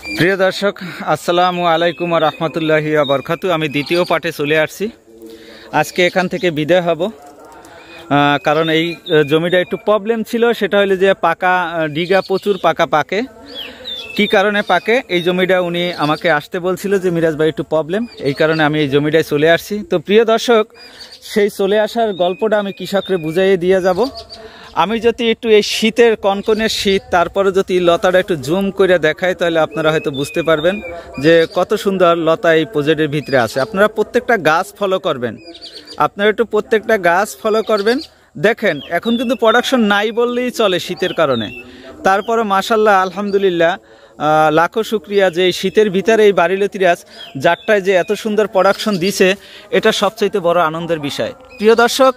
প্রিয় দর্শক, আসসালামু আলাইকুম ওয়া রাহমাতুল্লাহি ওয়া বারাকাতুহু। আমি দ্বিতীয় পার্টে চলে আসছি। আজকে এখান থেকে বিদায় হব, কারণ এই জমিটা একটু প্রবলেম ছিল। সেটা হলো যে পাকা ডিগা, প্রচুর পাকা পাকে। কি কারণে পাকে এই জমিটা উনি আমাকে আসতে বলছিল যে মিরাজ ভাই একটু প্রবলেম, এই কারণে আমি এই জমিটায় চলে আসছি। তো প্রিয় দর্শক, সেই চলে আসার গল্পটা আমি কৃষকরে বুঝাইয়ে দিয়ে যাব। আমি যদি একটু এই শীতের কনকনের শীত, তারপরে যদি লতাটা একটু জুম করে দেখাই, তাহলে আপনারা হয়তো বুঝতে পারবেন যে কত সুন্দর লতা এই প্রজেক্টের ভিতরে আছে। আপনারা প্রত্যেকটা গাছ ফলো করবেন, আপনারা একটু প্রত্যেকটা গাছ ফলো করবেন। দেখেন এখন কিন্তু প্রোডাকশন নাই বললেই চলে শীতের কারণে। তারপরে মাশাল্লাহ, আলহামদুলিল্লাহ, লাখো শুক্রিয়া যে এই শীতের ভিতরে এই বাড়িলতিরাজ জাতটায় যে এত সুন্দর প্রোডাকশন দিছে, এটা সবচাইতে বড় আনন্দের বিষয়। প্রিয় দর্শক,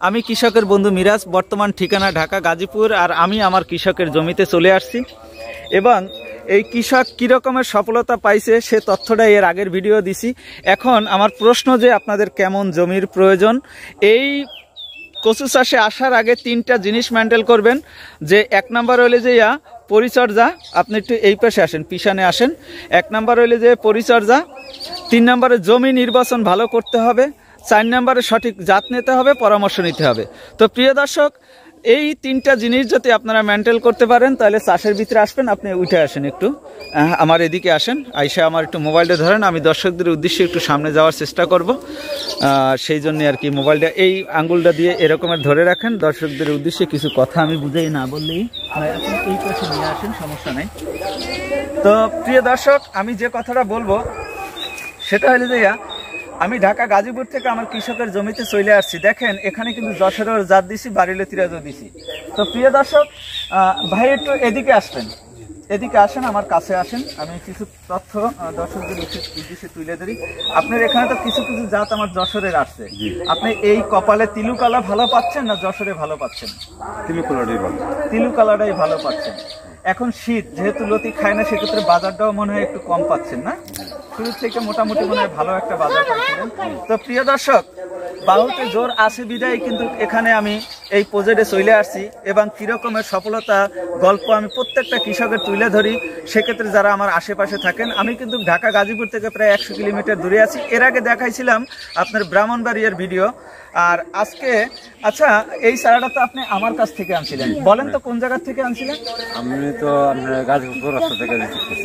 আমি কৃষকের বন্ধু মিরাজ, বর্তমান ঠিকানা ঢাকা গাজীপুর, আর আমি আমার কৃষকের জমিতে চলে আসছি। এবং এই কৃষক কীরকমের সফলতা পাইছে সে তথ্যটা এর আগের ভিডিও দিছি। এখন আমার প্রশ্ন যে আপনাদের কেমন জমির প্রয়োজন। এই কচু চাষে আসার আগে তিনটা জিনিস মেনটেন করবেন। যে এক নাম্বার হইলে যে পরিচর্যা, আপনি একটু এই পাশে আসেন, পিছনে আসেন। এক নাম্বার হইলে যে পরিচর্যা, 3 নম্বরে জমি নির্বাচন ভালো করতে হবে, 4 নম্বরে সঠিক জাত নিতে হবে, পরামর্শ নিতে হবে। তো প্রিয় দর্শক, এই তিনটা জিনিস যদি আপনারা মেনটেন করতে পারেন, তাহলে চাষের ভিতরে আসবেন। আপনি উঠে আসেন, একটু আমার এদিকে আসেন, আইসা আমার একটু মোবাইলটা ধরেন। আমি দর্শকদের উদ্দেশ্যে একটু সামনে যাওয়ার চেষ্টা করব, সেই জন্য আর কি মোবাইলটা এই আঙ্গুলটা দিয়ে এরকমের ধরে রাখেন। দর্শকদের উদ্দেশ্যে কিছু কথা আমি বুঝাই না বললেই, আপনি এই পাশে নিয়ে আসেন, সমস্যা নেই। তো প্রিয় দর্শক, আমি যে কথাটা বলবো সেটা হলো যে আমি ঢাকা গাজীপুর থেকে আমার কৃষকের জমিতে চলে আসছি। দেখেন এখানে কিন্তু যশোরের জাত দিছি, বাড়িলতিরাজও দিছি। তো প্রিয় দর্শক, ভাই একটু এদিকে আসবেন, এদিকে আসেন, আমার কাছে আসেন। আমি কিছু তথ্য দর্শকদের উদ্দেশ্যে তুলে ধরি। আপনার এখানে তো কিছু কিছু জাত আমার যশোরের আসছে। আপনি এই কপালে তিলুকালা ভালো পাচ্ছেন না যশোরে ভালো পাচ্ছেন? তিলুকালাটাই ভালো পাচ্ছেন। এখন শীত যেহেতু লতি খায় না, সেক্ষেত্রে বাজারটাও মনে হয় একটু কম পাচ্ছেন না? শুরু থেকে মোটামুটি মনে হয় ভালো একটা বাজার পাচ্ছিলেন। তো প্রিয় দর্শক, বাহুতে জোর আছে বিদায় কিন্তু এখানে আমি এই প্রজেক্টে চলে আসছি, এবং কীরকমের সফলতা গল্প আমি প্রত্যেকটা কৃষকের তুলে ধরি। সেক্ষেত্রে যারা আমার আশেপাশে থাকেন, আমি কিন্তু ঢাকা গাজীপুর থেকে প্রায় 100 কিলোমিটার দূরে আছি। এর আগে দেখাইছিলাম আপনার ব্রাহ্মণবাড়িয়ার ভিডিও। আর আজকে, আচ্ছা, এই চারাটা তো আপনি আমার কাছ থেকে আনছিলেন, বলেন তো কোন জায়গা থেকে আনছিলেন? আমি তো গাজীপুর চৌরাস্তা থেকে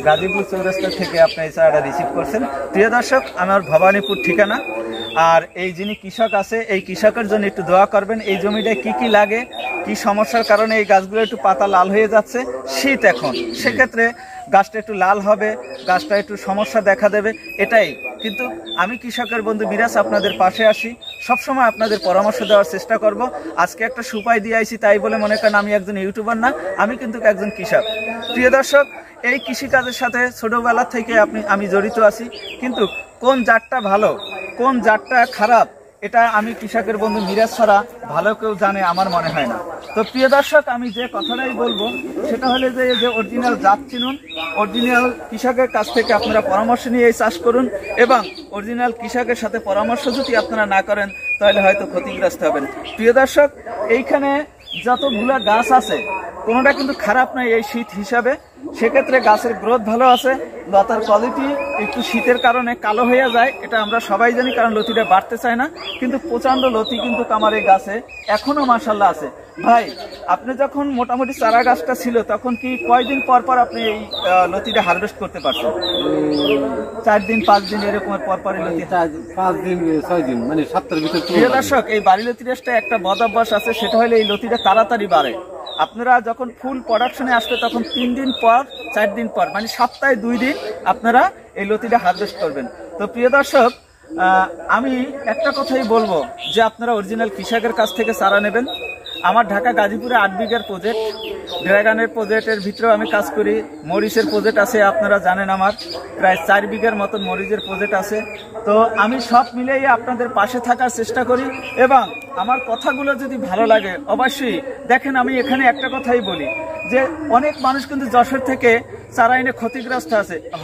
গাজীপুর চৌরাস্তা থেকে আপনি এই চারাটা রিসিভ করছেন। প্রিয় দর্শক, আমার ভবানীপুর ঠিকানা। আর এই যিনি কৃষক আছে, এই কৃষকের জন্য একটু দোয়া করবেন। এই জমিটায় কি কি লাগে, কি সমস্যার কারণে এই গাছগুলো একটু পাতা লাল হয়ে যাচ্ছে, শীত এখন, সেক্ষেত্রে গাছটা একটু লাল হবে, গাছটা একটু সমস্যা দেখা দেবে, এটাই। কিন্তু আমি কৃষকের বন্ধু মিরাজ আপনাদের পাশে আসি, সবসময় আপনাদের পরামর্শ দেওয়ার চেষ্টা করব। আজকে একটা সুপাই দিয়ে আইছি তাই বলে মনে করেন আমি একজন ইউটিউবার না, আমি কিন্তু একজন কৃষক। প্রিয় দর্শক, এই কৃষিকাজের সাথে ছোটবেলা থেকে আমি জড়িত আছি। কিন্তু কোন জাতটা ভালো, কোন জাতটা খারাপ, এটা আমি কৃষকের বন্ধু মিরাজ ছাড়া ভালো কেউ জানে আমার মনে হয় না। তো প্রিয় দর্শক, আমি যে কথাটাই বলবো সেটা হলে যে অরিজিনাল জাত চিনুন, অরিজিনাল কৃষকের কাছ থেকে আপনারা পরামর্শ নিয়ে এই চাষ করুন। এবং অরিজিনাল কৃষকের সাথে পরামর্শ যদি আপনারা না করেন, তাহলে হয়তো ক্ষতিগ্রস্ত হবেন। প্রিয় দর্শক, এইখানে যতগুলা গাছ আছে কোনোটা কিন্তু খারাপ নয় এই শীত হিসাবে। সেক্ষেত্রে গাছের গ্রোথ ভালো আছে, লতার কোয়ালিটি একটু শীতের কারণে কালো হয়ে যায়, এটা আমরা সবাই জানি, কারণ লতিটা বাড়তে চায় না। কিন্তু প্রচণ্ড লতি কিন্তু আমার এই গাছে এখনো মাশাআল্লাহ আছে। ভাই, আপনি যখন মোটামুটি চারা গাছটা ছিল, তখন কি কয়দিন পর পর আপনি এই লতিটা হারভেস্ট করতে পারছেন? 4 দিন 5 দিন এরকমের পর পরই লতি? 5 দিন 6 দিন, মানে সপ্তাহের ভিতরে। প্রিয় দর্শক, এই বাড়িলতিরাজটা একটা বদ অভ্যাস আছে, সেটা হলে এই লতিটা তাড়াতাড়ি বাড়ে। আপনারা যখন ফুল প্রোডাকশনে আসবে তখন 3 দিন পর 4 দিন পর, মানে সপ্তাহে 2 দিন আপনারা এই লতিটা হারভেস্ট করবেন। তো প্রিয় দর্শক, আমি একটা কথাই বলবো যে আপনারা অরিজিনাল কৃষকের কাছ থেকে চারা নেবেন। আমার ঢাকা গাজীপুরে 8 বিঘার প্রজেক্ট, ড্রাগনের প্রজেক্টের ভিতরেও আমি কাজ করি, মরিচের প্রজেক্ট আছে, আপনারা জানেন আমার প্রায় 4 বিঘার মতন মরিচের প্রজেক্ট আছে। তো আমি সব মিলিয়ে আপনাদের পাশে থাকার চেষ্টা করি, এবং আমার কথাগুলো যদি ভালো লাগে অবশ্যই দেখেন। আমি এখানে একটা কথাই বলি যে অনেক মানুষ কিন্তু যশোর থেকে চারা এনে ক্ষতিগ্রস্ত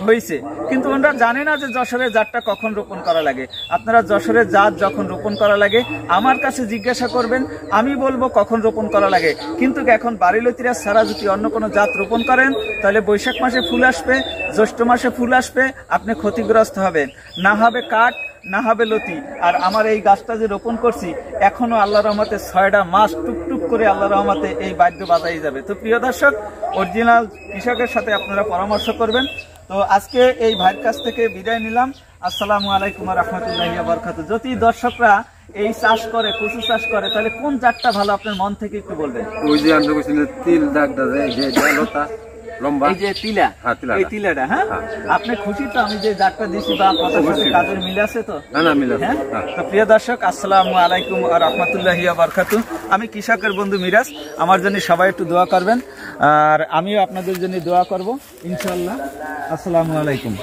হয়েছে, কিন্তু ওনারা জানে না যে যশোরের জাতটা কখন রোপণ করা লাগে। আপনারা যশোরের জাত যখন রোপণ করা লাগে আমার কাছে জিজ্ঞাসা করবেন, আমি বলবো কখন রোপণ করা লাগে। কিন্তু এখন বাড়িলতিরা ছাড়া যদি অন্য কোনো জাত রোপণ করেন তাহলে বৈশাখ মাসে ফুল আসবে, জ্যৈষ্ঠ মাসে ফুল আসবে, আপনি ক্ষতিগ্রস্ত হবেন, না হবে কাঠ না হবে লতি। আর আমার এই গাছটা যে রোপণ করছি এখনো আল্লাহর রহমতে 6টা মাস টুকটুক করে আল্লাহর রহমতে এই বাদ্য বাজাই যাবে। তো প্রিয় দর্শক, অরিজিনাল কৃষকের সাথে আপনারা পরামর্শ করবেন। তো আজকে এই ভাইয়ের কাছ থেকে বিদায় নিলাম। আসসালামু আলাইকুম ওয়া রাহমাতুল্লাহি ওয়া বারাকাতুহু। যদি দর্শকরা এই চাষ করে, কচু চাষ করে, তাহলে কোন জাতটা ভালো আপনার মন থেকে একটু বলবেন। ওই যে আমরা কইছি তিল দাগটা যে লতা লম্বা, এই যে তিলা, হ্যাঁ, তিলাটা। এই তিলাটা, হ্যাঁ আপনি খুশি তো আমি যে জাতটা দিছি বা কথার সাথে কাজের মিল আছে তো? না মিলে। হ্যাঁ, তো প্রিয় দর্শক, আসসালামু আলাইকুম ওয়া রাহমাতুল্লাহি ওয়া বারাকাতুহু। আমি কৃষকের বন্ধু মিরাজ, আমার জন্য সবাই একটু দোয়া করবেন আর আমিও আপনাদের জন্য দোয়া করব ইনশাআল্লাহ। আসসালামু আলাইকুম।